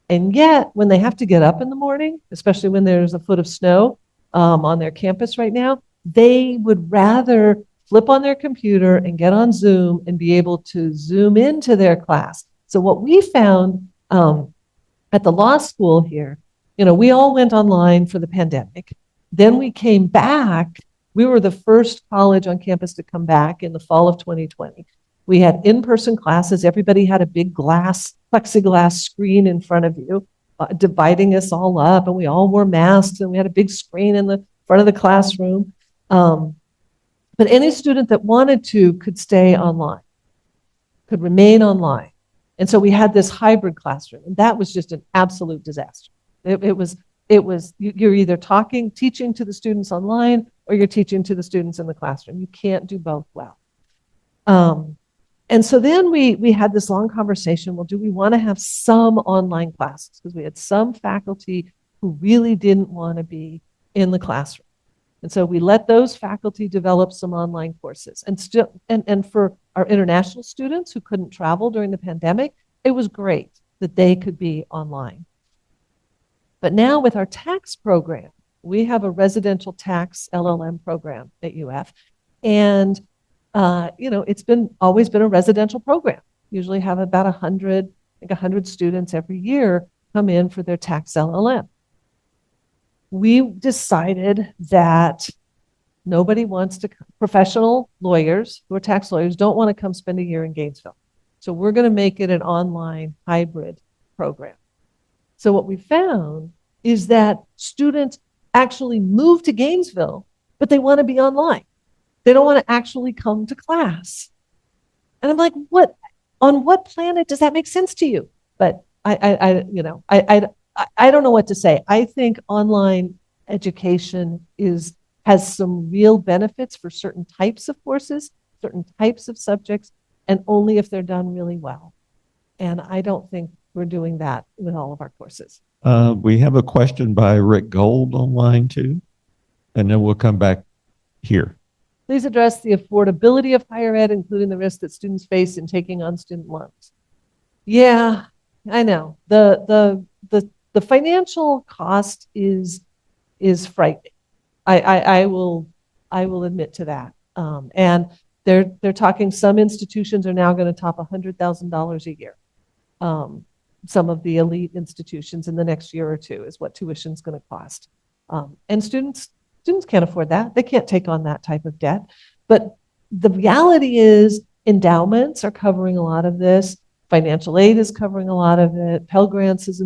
And yet, when they have to get up in the morning, especially when there's a foot of snow on their campus right now, they would rather flip on their computer and get on Zoom and be able to zoom into their class. So what we found at the law school here, we all went online for the pandemic. Then we came back. We were the first college on campus to come back in the fall of 2020. We had in-person classes. Everybody had a big plexiglass screen in front of you, dividing us all up, and we all wore masks, and we had a big screen in the front of the classroom. But any student that wanted to could stay online, could remain online. And so we had this hybrid classroom, and that was just an absolute disaster. It was you're either teaching to the students online, or you're teaching to the students in the classroom. You can't do both well. And so then we had this long conversation. Well, do we want to have some online classes? Because we had some faculty who really didn't want to be in the classroom. And so we let those faculty develop some online courses. And for our international students who couldn't travel during the pandemic, it was great that they could be online. But now with our tax program, we have a residential tax LLM program at UF. And it's always been a residential program. Usually have about 100 students every year come in for their tax LLM. We decided that professional lawyers who are tax lawyers don't want to come spend a year in Gainesville. So we're going to make it an online hybrid program. So what we found is that students actually move to Gainesville, but they want to be online. They don't want to actually come to class. And I'm like, on what planet does that make sense to you? But I don't know what to say. I think online education has some real benefits for certain types of courses, certain types of subjects, and only if they're done really well. And I don't think we're doing that with all of our courses. We have a question by Rick Gold online too, and then we'll come back here. Please address the affordability of higher ed, including the risk that students face in taking on student loans. Yeah, I know. The financial cost is frightening. I will admit to that. And they're talking, some institutions are now going to top $100,000 a year. Some of the elite institutions in the next year or two is what tuition is going to cost. And students can't afford that. They can't take on that type of debt. But the reality is endowments are covering a lot of this. Financial aid is covering a lot of it. Pell Grants is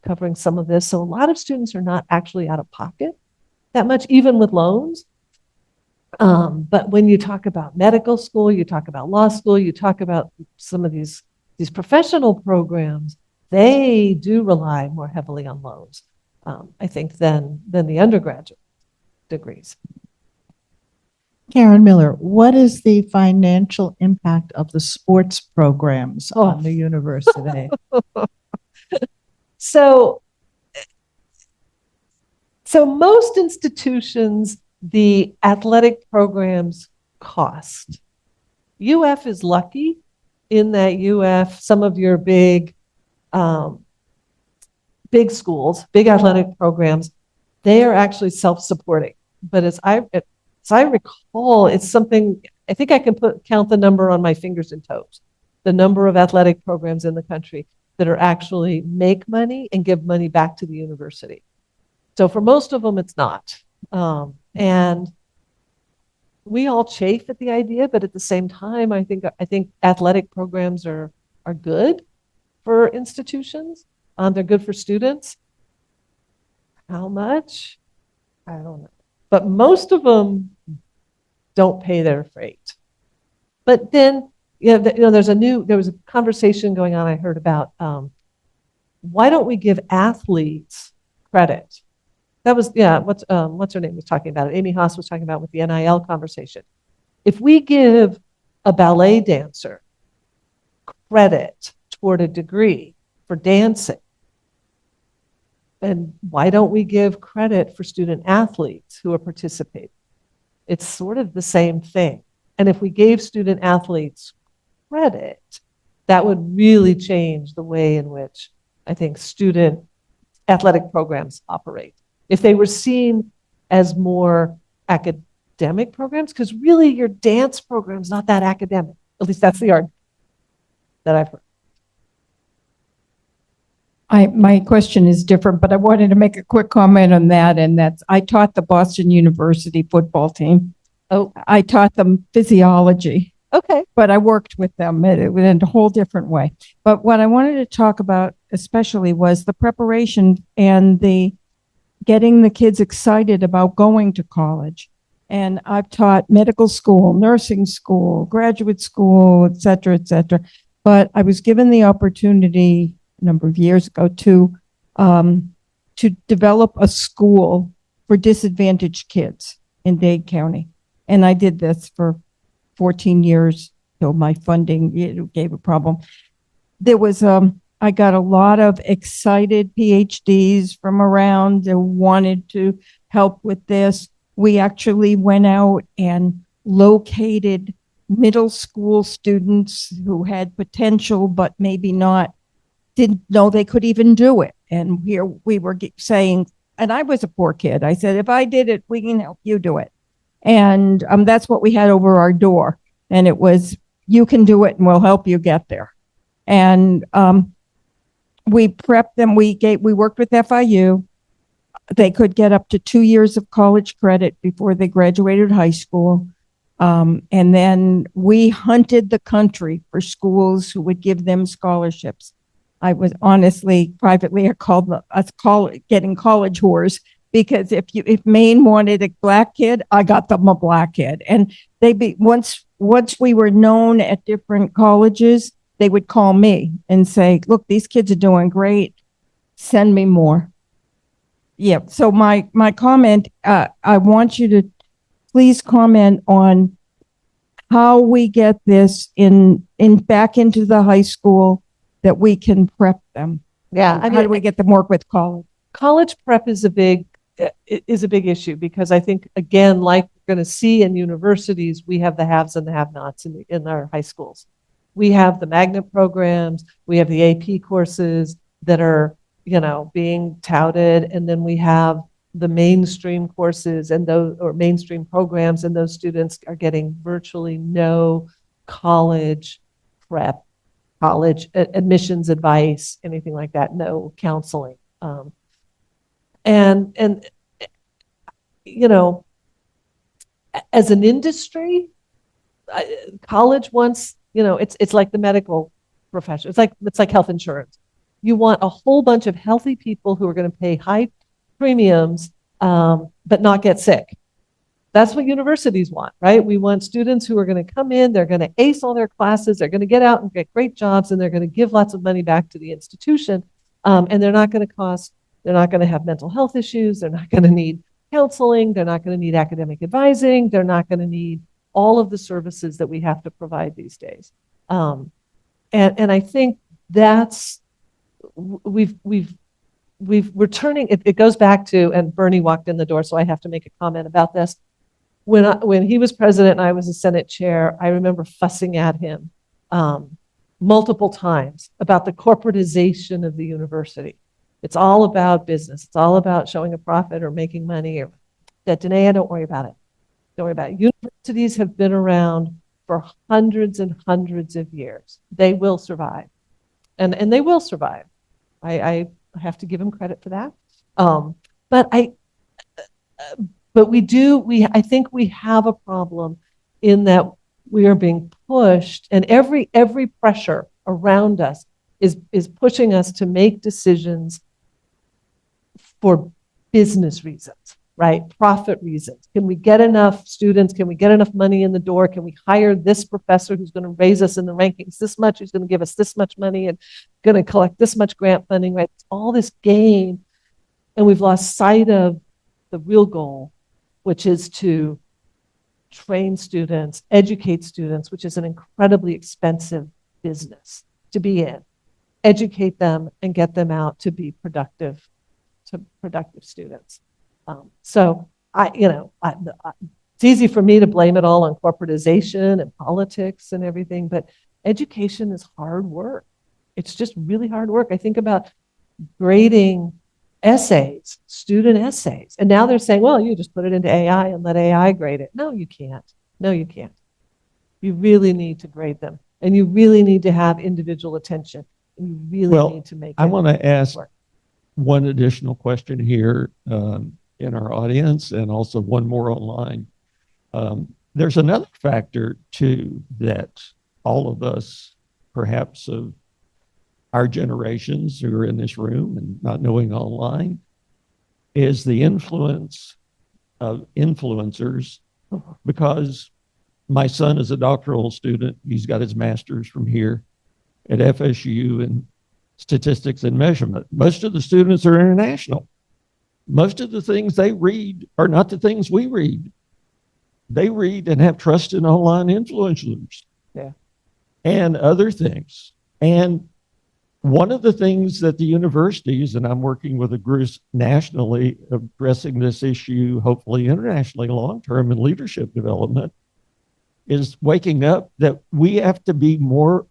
covering some of this. So a lot of students are not actually out of pocket that much, even with loans. But when you talk about medical school, you talk about law school, you talk about some of these professional programs, they do rely more heavily on loans, I think, than the undergraduate degrees. Karen Miller, what is the financial impact of the sports programs on the university? So most institutions, the athletic programs cost. UF is lucky in that UF, some of your big schools, big athletic programs, they are actually self-supporting. But as I recall, it's something, I think I can count the number on my fingers and toes, the number of athletic programs in the country that are actually make money and give money back to the university. So for most of them, it's not. And we all chafe at the idea, but at the same time, I think athletic programs are good for institutions. They're good for students. How much? I don't know. But most of them don't pay their freight. But then, there was a conversation going on I heard about, why don't we give athletes credit? That was, what's her name was talking about it. Amy Haas was talking about with the NIL conversation. If we give a ballet dancer credit toward a degree for dancing, and why don't we give credit for student athletes who are participating? It's sort of the same thing. And if we gave student athletes credit, that would really change the way in which I think student athletic programs operate. If they were seen as more academic programs, because really your dance program's not that academic. At least that's the argument that I've heard. My question is different, but I wanted to make a quick comment on that, and that's I taught the Boston University football team. Oh, I taught them physiology. okay. But I worked with them in a whole different way. But what I wanted to talk about especially was the preparation and the getting the kids excited about going to college. And I've taught medical school, nursing school, graduate school, et cetera, but I was given the opportunity a number of years ago to develop a school for disadvantaged kids in Dade County. And I did this for 14 years, so my funding gave a problem. There was, I got a lot of excited PhDs from around that wanted to help with this. We actually went out and located middle school students who had potential, but maybe didn't know they could even do it. And here we were saying, and I was a poor kid. I said, if I did it, we can help you do it. And that's what we had over our door. And it was, you can do it and we'll help you get there. And we prepped them. We worked with FIU. They could get up to 2 years of college credit before they graduated high school. And then we hunted the country for schools who would give them scholarships. I was honestly, privately, I called us getting college whores, because if Maine wanted a black kid, I got them a black kid. And once we were known at different colleges, they would call me and say, look, these kids are doing great. Send me more. Yeah. So my comment, I want you to please comment on how we get this in back into the high school, that we can prep them. Yeah. How do we get them work with college? College prep is a big issue, because I think, again, like we're going to see in universities, we have the haves and the have-nots in our high schools. We have the magnet programs, we have the AP courses that are, being touted, and then we have the mainstream courses and those, or mainstream programs, and those students are getting virtually no college prep, college admissions advice, anything like that, no counseling. And as an industry, college wants, it's like the medical profession. It's like health insurance. You want a whole bunch of healthy people who are going to pay high premiums, but not get sick. That's what universities want, right? We want students who are going to come in, they're going to ace all their classes, they're going to get out and get great jobs, and they're going to give lots of money back to the institution. And they're not going to have mental health issues. They're not going to need counseling. They're not going to need academic advising. They're not going to need all of the services that we have to provide these days. And I think that's, we're turning, it goes back to, and Bernie walked in the door, so I have to make a comment about this. When he was president and I was a Senate chair, I remember fussing at him multiple times about the corporatization of the university. It's all about business. It's all about showing a profit or making money. Or that, Danaya, don't worry about it. Don't worry about it. Universities have been around for hundreds and hundreds of years. They will survive, and they will survive. I have to give them credit for that. I think we have a problem in that we are being pushed, and every pressure around us is pushing us to make decisions for business reasons, right? Profit reasons. Can we get enough students? Can we get enough money in the door? Can we hire this professor who's going to raise us in the rankings this much, who's going to give us this much money and going to collect this much grant funding, right? It's all this game. And we've lost sight of the real goal, which is to train students, educate students, which is an incredibly expensive business to be in. Educate them and get them out to be productive students. So it's easy for me to blame it all on corporatization and politics and everything, but education is hard work. It's just really hard work. I think about grading essays, student essays, and now they're saying, well, you just put it into AI and let AI grade it. No, you can't. No, you can't. You really need to grade them, and you really need to have individual attention. You really need to make it. I want to ask work. one additional question here in our audience, and also one more online. There's another factor too that all of us, perhaps of our generations who are in this room and not knowing online, is the influence of influencers. Because my son is a doctoral student. He's got his master's from here at FSU in statistics and measurement. Most of the students are international. most of the things they read are not the things we read. They read and have trust in online influencers. Yeah. And other things. And one of the things that the universities, and I'm working with a group nationally addressing this issue, hopefully internationally long-term in leadership development, is waking up that we have to be more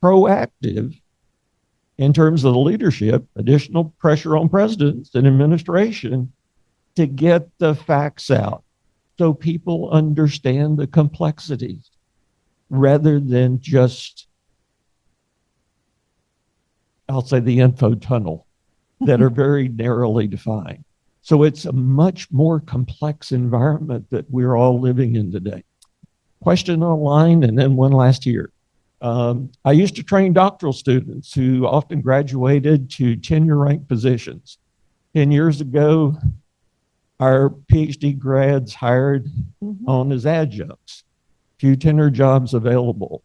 proactive in terms of the leadership, additional pressure on presidents and administration to get the facts out so people understand the complexities rather than just, I'll say, the info tunnel that are very narrowly defined. So it's a much more complex environment that we're all living in today. Question online, and then one last year. I used to train doctoral students who often graduated to tenure rank positions. 10 years ago, our PhD grads hired on as adjuncts, few tenure jobs available.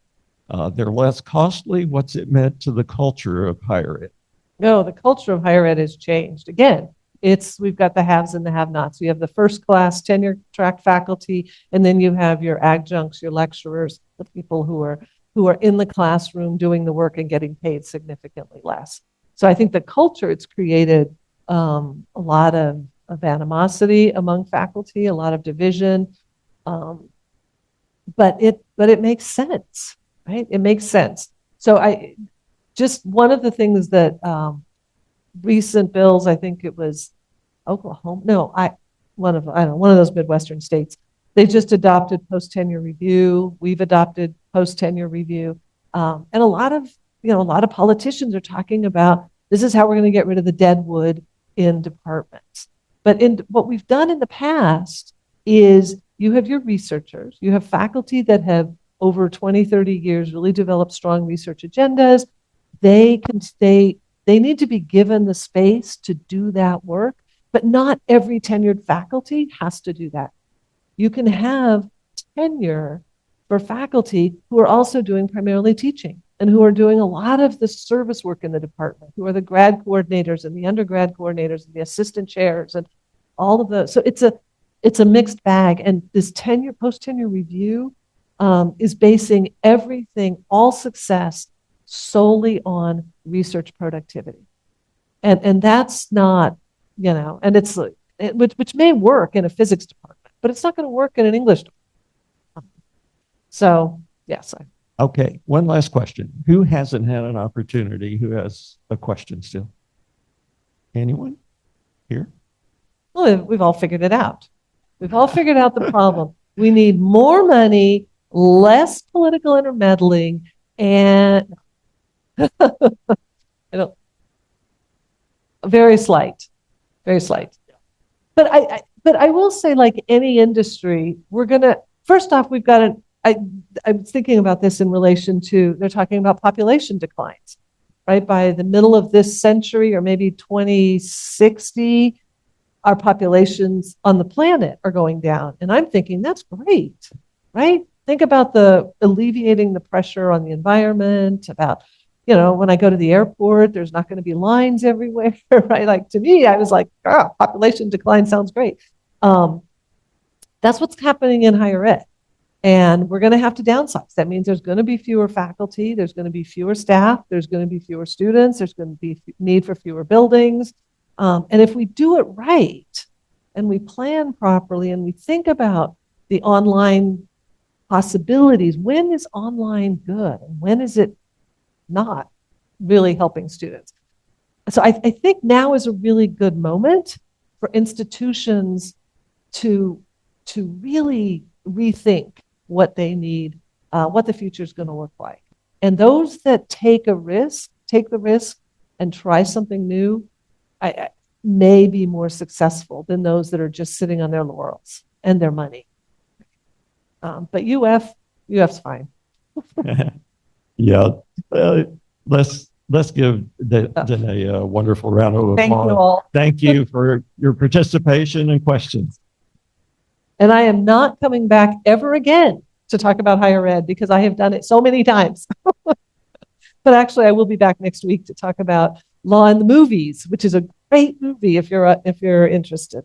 They're less costly. What's it meant to the culture of higher ed? No, the culture of higher ed has changed. Again, we've got the haves and the have-nots. You have the first class tenure track faculty, and then you have your adjuncts, your lecturers, the people who are in the classroom doing the work and getting paid significantly less. So I think the culture, it's created a lot of animosity among faculty, a lot of division, but it makes sense, right? It makes sense. So one of the things that recent bills, I think it was Oklahoma, one of those Midwestern states, they just adopted post-tenure review. We've adopted post-tenure review. And a lot of politicians are talking about, this is how we're going to get rid of the dead wood in departments. But what we've done in the past is you have your researchers, you have faculty that have over 20, 30 years really developed strong research agendas. They need to be given the space to do that work, but not every tenured faculty has to do that. You can have tenure for faculty who are also doing primarily teaching and who are doing a lot of the service work in the department, who are the grad coordinators and the undergrad coordinators and the assistant chairs and all of those. So it's a mixed bag. And this post-tenure review is basing everything, all success, solely on research productivity. And that's not, and it's which may work in a physics department, but it's not going to work in an English department. So yes. Okay, one last question. Who hasn't had an opportunity? Who has a question still? Anyone here? Well, we've all figured it out. We've all figured out the problem. We need more money, less political intermeddling, and very slight. But I will say, like any industry, first off, we've got I'm thinking about this in relation to, they're talking about population declines, right? By the middle of this century, or maybe 2060, our populations on the planet are going down. And I'm thinking that's great, right? Think about alleviating the pressure on the environment, about, when I go to the airport, there's not going to be lines everywhere, right? Like, to me, I was like, population decline sounds great. That's what's happening in higher ed. And we're going to have to downsize. That means there's going to be fewer faculty, there's going to be fewer staff, there's going to be fewer students, there's going to be need for fewer buildings. And if we do it right, and we plan properly, and we think about the online possibilities, when is online good and when is it not really helping students? So I think now is a really good moment for institutions to really rethink what they need, what the future is going to look like. And those that take the risk and try something new, I may be more successful than those that are just sitting on their laurels and their money. But UF's fine. Yeah. Let's give Danaya a wonderful round of applause. Thank you all. Thank you for your participation and questions. And I am not coming back ever again to talk about higher ed because I have done it so many times. But actually, I will be back next week to talk about law in the movies, which is great movie if you're interested.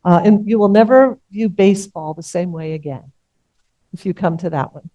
And you will never view baseball the same way again if you come to that one.